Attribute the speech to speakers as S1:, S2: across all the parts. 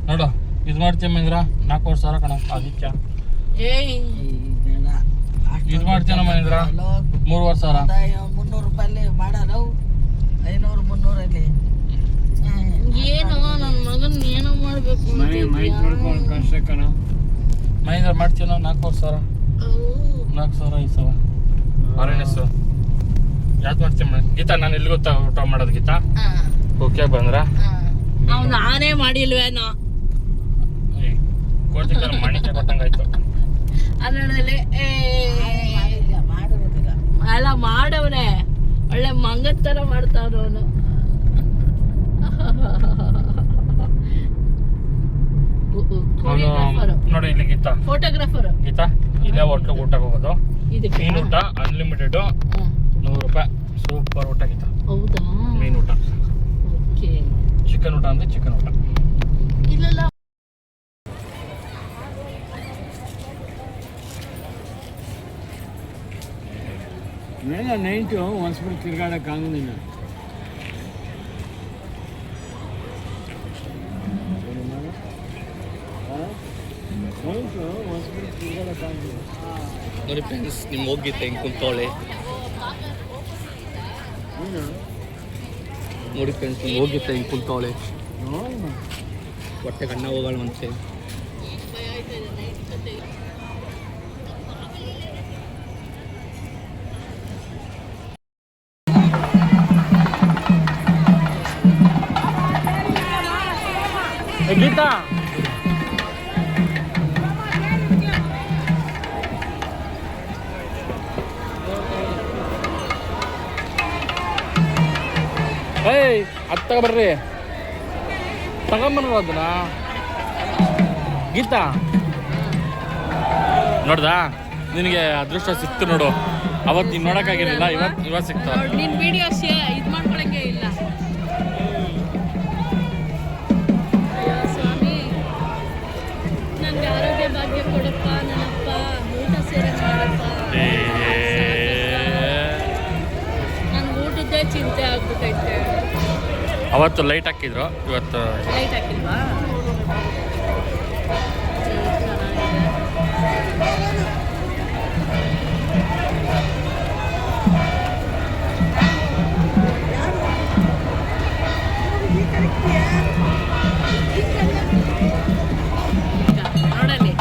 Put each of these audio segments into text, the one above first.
S1: ನೋಡು ಇದು ಮಾಡ್ತೀಯ ಮಹೇಂದ್ರ 4,000 ಕಣ ಆದಿತ್ಯ ಇದು ಮಾಡ್ತೀಯ ಮಹೇಂದ್ರ 3,500
S2: 300 ರೂಪಾಯಿ ಮಾಡೋರು 500-300
S3: ಏನು ನನ್ನ ಮಗನ್ ಏನೋ ಮಾಡ್ಬೇಕು
S1: ಮಹೇಂದ್ರ ಮಾಡ್ತೀಯ 4,000 5,000 RNS ಯಾವ್ದು ಮಾಡ್ತೀಯ ಗೀತಾ ನಾನು ಎಲ್ಲಿ ಗೊತ್ತಾ ಊಟ ಮಾಡೋದು ಗೀತಾ ಓಕೆ ಬಂದ್ರ
S3: ನಾನೇ ಮಾಡಿಲ್ವೇನೋ
S1: ಕೋಟಿಗೆ ಮಣಿಕೆ ಕೊಟ್ಟಂಗಾಯ್ತು
S3: ಅದರಲ್ಲಿ ಅಲ್ಲ ಮಾಡವ್ರೆ ಒಳ್ಳೆ ಮಂಗದ ತರ ಮಾಡ್ತಾವ್ರವನು
S1: ನೋಡಿ ಇಲ್ಲಿ ಗೀತಾ
S3: ಫೋಟೋಗ್ರಾಫರ್
S1: ಗೀತಾ ಇಲ್ಲೇ ಹೋಟ್ಲು ಊಟಕ್ಕೆ ಹೋಗೋದು ಮೀನು ಊಟ ಅನ್ಲಿಮಿಟೆಡ್ 100 ರೂಪಾಯಿ ಸೂಪರ್ ಊಟ ಗೀತಾ
S3: ಹೌದಾ
S1: ಮೀನು ಊಟ ಚಿಕನ್ ಊಟ ಅಂದ್ರೆ ಚಿಕನ್ ಊಟ
S3: ಇಲ್ಲ
S4: ನೈಟು ಒಂದ್ಸಲ ತಿರ್ಗಾಡಕ್ಕೆ ಆಗೋದಿಲ್ಲ
S1: ನೋಡಿ ಫ್ರೆಂಡ್ಸ್ ನಿಮ್ಗೆ ಹೋಗಿತ್ತೆ ಹಿಂಗೆ ಕುಂತೋಳೆ ನೋಡಿ ಫ್ರೆಂಡ್ಸ್ ನಿಮ್ಗೆ ಹೋಗಿತ್ತೆ ಹಿಂಗೆ ಕುಂತೋಳೆ ಹೊಟ್ಟೆ ಕಣ್ಣ ಹೋಗಳಂತೆ ಗೀತಾ ಏಯ್ ಅತ್ತ ಬರ್ರಿ ತಗೊಂಬನ್ರ ಅದನ್ನ ಗೀತಾ ನೋಡ್ದಾ ನಿನಗೆ ಅದೃಷ್ಟ ಸಿಕ್ತು ನೋಡು ಅವತ್ತು ನೀನು ನೋಡೋಕ್ಕಾಗಿರಲಿಲ್ಲ ಇವತ್ತು ಸಿಕ್ತು
S3: ನಿನ್ನ ವಿಡಿಯೋಸ್ ಇದು ಮಾಡ್ಕೊಳಂಗೆ ಇಲ್ಲ ಸ್ವಾಮಿ ನನಗೆ ಆರೋಗ್ಯ ಭಾಗ್ಯ ಕೊಡಪ್ಪ ನನ್ನಪ್ಪ ಊಟ ಸೇರೆ ಮಾಡಪ್ಪ ನನ್ಗೆ ಊಟದ್ದೇ ಚಿಂತೆ ಆಗ್ಬಿಟ್ಟೈತೆ
S1: ಅವತ್ತು ಲೈಟ್ ಹಾಕಿದ್ರು ಇವತ್ತು
S3: ಲೈಟ್ ಹಾಕಿಲ್ವಾ ನೋಡಲಿ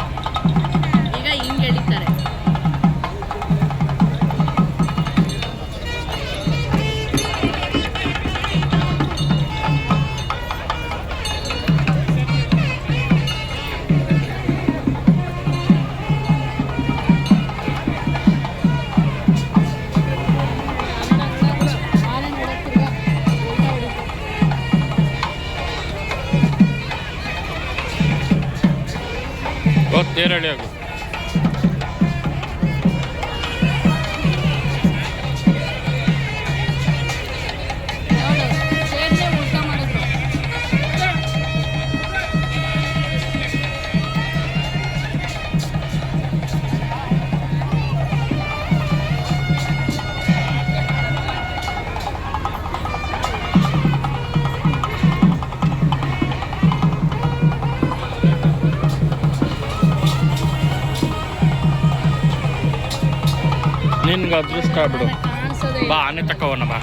S3: ಈಗ ಹಿಂಗೆ ಎಳಿತಾರೆ
S1: ತೇರಳಿ ಆಗು ನಿನ್ಗೆ ಅದೃಷ್ಟ ಬಿಡು ಬಾ ಆನೆ ತಕೋವನ ಬಾ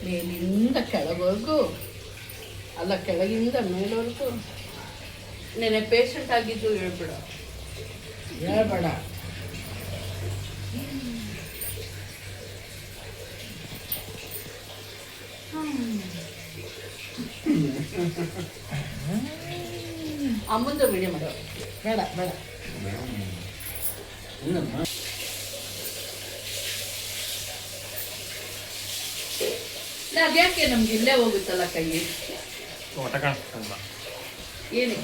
S3: ಮೇಲಿಂದ ಕೆಳವರೆಗೂ ಅಲ್ಲ ಕೆಳಗಿಂದ ಮೇಲವರೆಗೂ ನೆನೆ ಪೇಷಂಟ್ ಆಗಿದ್ದು ಹೇಳ್ಬೇಡ ಅಮ್ಮಂದು ವಿಡಿಯೋ ಮಾಡೋ ಬೇಡ ಬೇಡ ಅದ್ಯಾಕೆ ನಮ್ಗೆ ಇಲ್ಲೇ ಹೋಗುತ್ತಲ್ಲ ಕೈ ಏನೇ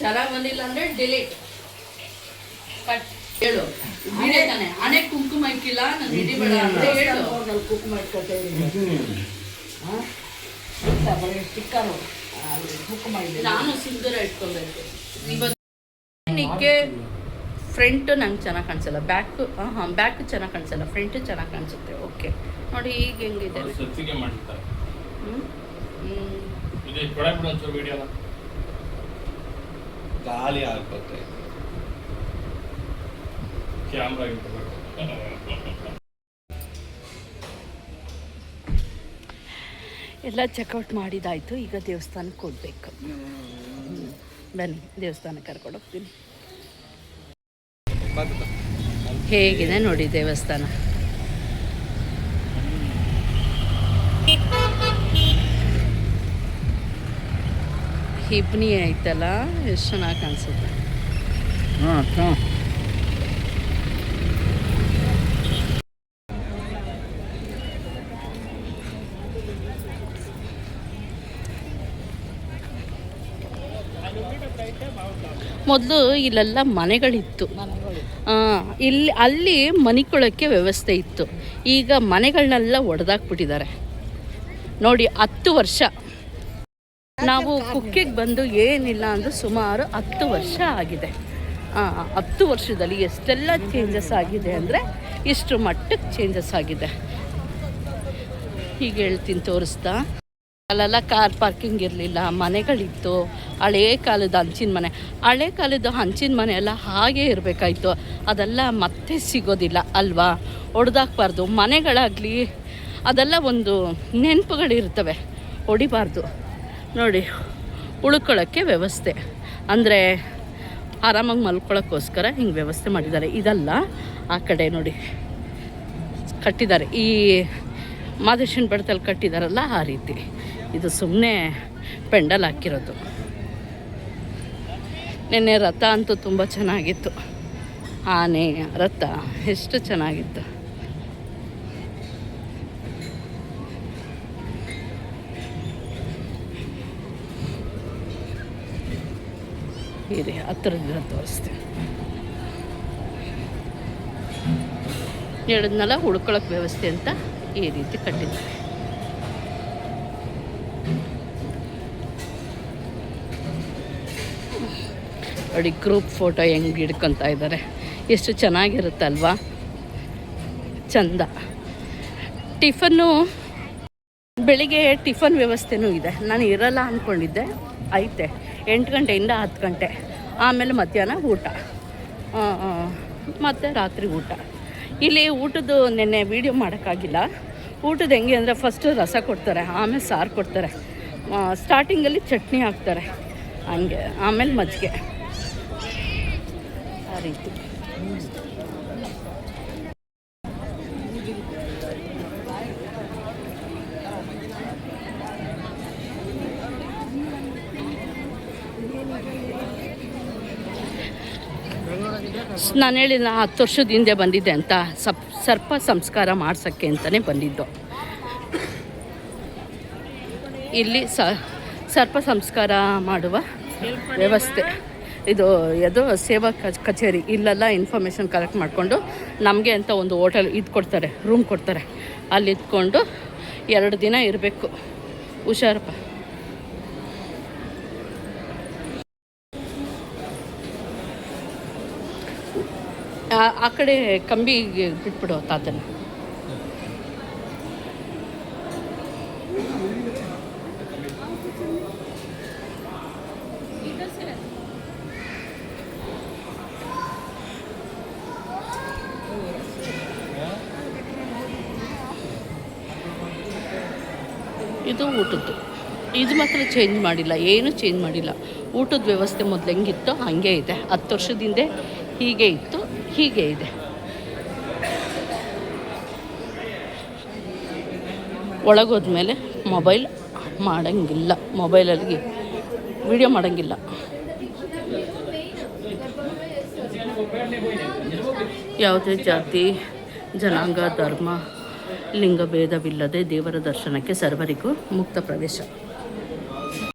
S5: ಚೆನ್ನಾಗಿ ಬಂದಿಲ್ಲ ಅಂದ್ರೆ ಡಿಲೀಟ್ ಕಟ್ ಹೇಳು ವಿಡಿಯೋ ತಾನೆ ಹಣೆ ಕುಂಕುಮ ಇಕ್ಕಿಲ್ಲ ನಾನು ಹಿಡಿಬೇಡ ಅಂದ್ರೆ ಹೇಳು
S2: ಕುಕ್ ಮಾಡ್ಕೊತೇವೆ ಬರೀ ಸ್ಟಿಕ್ಕರು ಕುಕ್ ಮಾಡಿದೆ
S5: ನಾನು ಸಿಂಧೂರ ಇಟ್ಕೊಬೇಕು ಇವತ್ತು ಫ್ರಂಟ್ ನಂಗೆ ಚೆನ್ನಾಗಿ ಕಾಣಿಸಲ್ಲ ಬ್ಯಾಕ್ ಚೆನ್ನಾಗಿ ಕಾಣಿಸಲ್ಲ ಫ್ರಂಟ್ ಚೆನ್ನಾಗಿ ಕಾಣಿಸುತ್ತೆ ಓಕೆ ನೋಡಿ ಈಗ ಹೆಂಗಿದೆ
S1: ಸತ್ತಿಗೆ ಮಾಡಿರ್ತಾರೆ
S5: ಹ್ಞೂ
S1: ಇದು ಕೊಡಬಿಡು ಒಂಚೂರು ವಿಡಿಯೋನ
S6: ಗಾಳಿ ಹಾಕೋತೆ
S1: ಕ್ಯಾಮ್ರಾ ಇಟ್ಕೊಂಡು
S5: ಎಲ್ಲ ಚೆಕ್ಔಟ್ ಮಾಡಿದಾಯಿತು ಈಗ ದೇವಸ್ಥಾನಕ್ಕೆ ಹೋಗ್ಬೇಕು ಬನ್ನಿ ದೇವಸ್ಥಾನಕ್ಕೆ ಕರ್ಕೊಂಡು ಹೋಗ್ತೀನಿ ಹೇಗಿದೆ ನೋಡಿ ದೇವಸ್ಥಾನ ಇಬ್ನಿ ಐತಲ್ಲ ಎಷ್ಟು ಚೆನ್ನಾಗಿ ಕಾಣಿಸುತ್ತೆ ಮೊದಲು ಇಲ್ಲೆಲ್ಲ ಮನೆಗಳಿತ್ತು ಅಲ್ಲಿ ಮನಿಕೊಳ್ಳೋಕ್ಕೆ ವ್ಯವಸ್ಥೆ ಇತ್ತು ಈಗ ಮನೆಗಳನ್ನೆಲ್ಲ ಒಡೆದಾಕ್ಬಿಟ್ಟಿದ್ದಾರೆ ನೋಡಿ 10 ವರ್ಷ ನಾವು ಕುಕ್ಕೆಗೆ ಬಂದು ಏನಿಲ್ಲ ಅಂದರೂ ಸುಮಾರು 10 ವರ್ಷ ಆಗಿದೆ 10 ವರ್ಷದಲ್ಲಿ ಎಷ್ಟೆಲ್ಲ ಚೇಂಜಸ್ ಆಗಿದೆ ಅಂದರೆ ಇಷ್ಟು ಮಟ್ಟಕ್ಕೆ ಚೇಂಜಸ್ ಆಗಿದೆ ಹೀಗೆ ಹೇಳ್ತೀನಿ ತೋರಿಸ್ತಾ ಅಲ್ಲೆಲ್ಲ ಕಾರ್ ಪಾರ್ಕಿಂಗ್ ಇರಲಿಲ್ಲ ಮನೆಗಳಿತ್ತು ಹಳೇ ಕಾಲದ ಹಂಚಿನ ಮನೆ ಎಲ್ಲ ಹಾಗೇ ಇರಬೇಕಾಯ್ತು ಅದೆಲ್ಲ ಮತ್ತೆ ಸಿಗೋದಿಲ್ಲ ಅಲ್ವಾ ಹೊಡೆದಾಕ್ಬಾರ್ದು ಮನೆಗಳಾಗಲಿ ಅದೆಲ್ಲ ಒಂದು ನೆನಪುಗಳಿರ್ತವೆ ಹೊಡಿಬಾರ್ದು ನೋಡಿ ಉಳ್ಕೊಳ್ಳೋಕ್ಕೆ ವ್ಯವಸ್ಥೆ ಅಂದರೆ ಆರಾಮಾಗಿ ಮಲ್ಕೊಳ್ಳೋಕ್ಕೋಸ್ಕರ ಹಿಂಗೆ ವ್ಯವಸ್ಥೆ ಮಾಡಿದ್ದಾರೆ ಇದಲ್ಲ ಆ ಕಡೆ ನೋಡಿ ಕಟ್ಟಿದ್ದಾರೆ ಈ ಮಾದೇಶನ ಬೆಟ್ಟದಲ್ಲಿ ಕಟ್ಟಿದಾರಲ್ಲ ಆ ರೀತಿ ಇದು ಸುಮ್ಮನೆ ಪೆಂಡಲ್ ಹಾಕಿರೋದು ನಿನ್ನೆ ರಥ ಅಂತೂ ತುಂಬ ಚೆನ್ನಾಗಿತ್ತು ಆನೆ ರಥ ಎಷ್ಟು ಚೆನ್ನಾಗಿತ್ತು ಇದೆ ಹತ್ತಿರದಿಂದ ತೋರಿಸ್ತೀನಿ ಹೇಳಿದ್ನಲ್ಲ ಉಳ್ಕೊಳ್ಳೋಕೆ ವ್ಯವಸ್ಥೆ ಅಂತ ಈ ರೀತಿ ಕಟ್ಟಿದ್ದಾರೆ ನೋಡಿ ಗ್ರೂಪ್ ಫೋಟೋ ಹೆಂಗೆ ಹಿಡ್ಕೊತಾ ಇದ್ದಾರೆ ಎಷ್ಟು ಚೆನ್ನಾಗಿರುತ್ತಲ್ವಾ ಚಂದ ಟಿಫನ್ನು ಬೆಳಿಗ್ಗೆ ಟಿಫನ್ ವ್ಯವಸ್ಥೆನೂ ಇದೆ ನಾನು ಇರಲ್ಲ ಅಂದ್ಕೊಂಡಿದ್ದೆ ಐತೆ 8 ಗಂಟೆಯಿಂದ 10 ಗಂಟೆ ಆಮೇಲೆ ಮಧ್ಯಾಹ್ನ ಊಟ ಮತ್ತು ರಾತ್ರಿ ಊಟ ಇಲ್ಲಿ ಊಟದ್ದು ನೆನ್ನೆ ವೀಡಿಯೋ ಮಾಡೋಕ್ಕಾಗಿಲ್ಲ ಊಟದ ಹೆಂಗೆ ಅಂದರೆ ಫಸ್ಟು ರಸ ಕೊಡ್ತಾರೆ ಆಮೇಲೆ ಸಾರು ಕೊಡ್ತಾರೆ ಸ್ಟಾರ್ಟಿಂಗಲ್ಲಿ ಚಟ್ನಿ ಹಾಕ್ತಾರೆ ಹಂಗೆ ಆಮೇಲೆ ಮಜ್ಜಿಗೆ ಆ ರೀತಿ ನಾನು ಹೇಳಿಲ್ಲ 10 ವರ್ಷದ ಹಿಂದೆ ಬಂದಿದ್ದೆ ಅಂತ ಸರ್ಪ ಸಂಸ್ಕಾರ ಮಾಡ್ಸೋಕ್ಕೆ ಅಂತಲೇ ಬಂದಿದ್ದು ಇಲ್ಲಿ ಸರ್ಪ ಸಂಸ್ಕಾರ ಮಾಡುವ ವ್ಯವಸ್ಥೆ ಇದು ಸೇವಾ ಕಚೇರಿ ಇಲ್ಲೆಲ್ಲ ಇನ್ಫಾರ್ಮೇಷನ್ ಕಲೆಕ್ಟ್ ಮಾಡಿಕೊಂಡು ನಮಗೆ ಅಂತ ಒಂದು ಹೋಟೆಲ್ ಇದು ಕೊಡ್ತಾರೆ ರೂಮ್ ಕೊಡ್ತಾರೆ ಅಲ್ಲಿ ಇದ್ಕೊಂಡು 2 ದಿನ ಇರಬೇಕು ಹುಷಾರಪ್ಪ ಆ ಕಡೆ ಕಂಬಿ ಬಿಟ್ಬಿಡು ತಾತನ ಇದು ಊಟದ್ದು ಇದು ಮಾತ್ರ ಚೇಂಜ್ ಮಾಡಿಲ್ಲ ಏನೂ ಚೇಂಜ್ ಮಾಡಿಲ್ಲ ಊಟದ ವ್ಯವಸ್ಥೆ ಮೊದಲು ಹೆಂಗಿತ್ತೋ ಹಾಗೆ ಇದೆ 10 ವರ್ಷದಿಂದ ಹೀಗೆ ಇತ್ತು ಹೀಗೆ ಇದೆ ಒಳಗೋದ್ಮೇಲೆ ಮೊಬೈಲ್ ಮಾಡೋಂಗಿಲ್ಲ ಮೊಬೈಲಲ್ಲಿ ವಿಡಿಯೋ ಮಾಡೋಂಗಿಲ್ಲ ಯಾವುದೇ ಜಾತಿ ಜನಾಂಗ ಧರ್ಮ ಲಿಂಗಭೇದವಿಲ್ಲದೆ ದೇವರ ದರ್ಶನಕ್ಕೆ ಸರ್ವರಿಗೂ ಮುಕ್ತ ಪ್ರವೇಶ